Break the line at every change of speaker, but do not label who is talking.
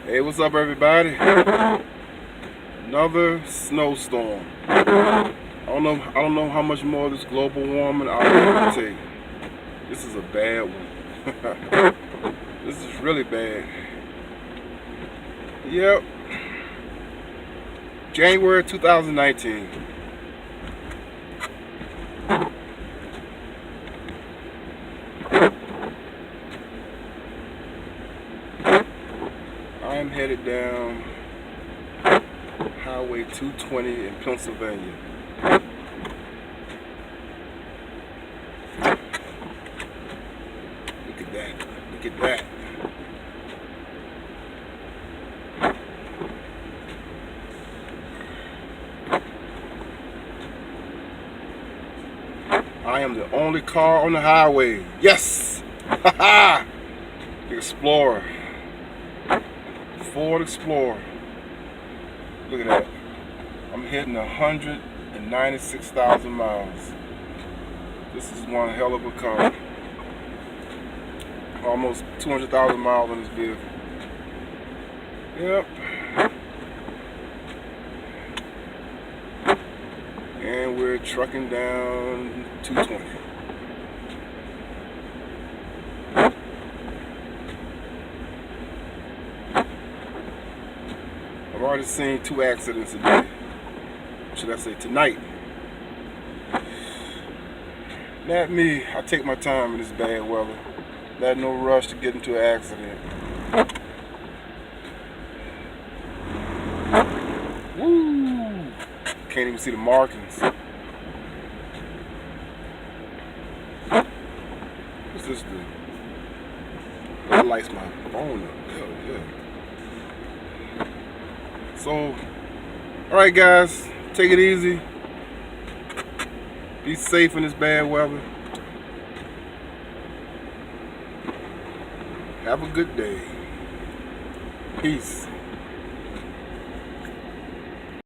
Hey, what's up, everybody? Another snowstorm. I don't know how much more of this global warming I'll be able to take. This is a bad one. This is really bad. Yep. January 2019. I am headed down Highway 220 in Pennsylvania. Look at that. Look at that. I am the only car on the highway. Yes! Haha! The Explorer. Ford Explorer. Look at that. I'm hitting 196,000 miles. This is one hell of a car. Almost 200,000 miles on this vehicle. Yep. And we're trucking down 220. I've already seen 2 accidents a day. Should I say tonight? Not me. I take my time in this bad weather. Not no rush to get into an accident. Woo! Can't even see the markings. What's this do? That lights my phone up. Hell yeah. So, alright guys, take it easy. Be safe in this bad weather. Have a good day. Peace.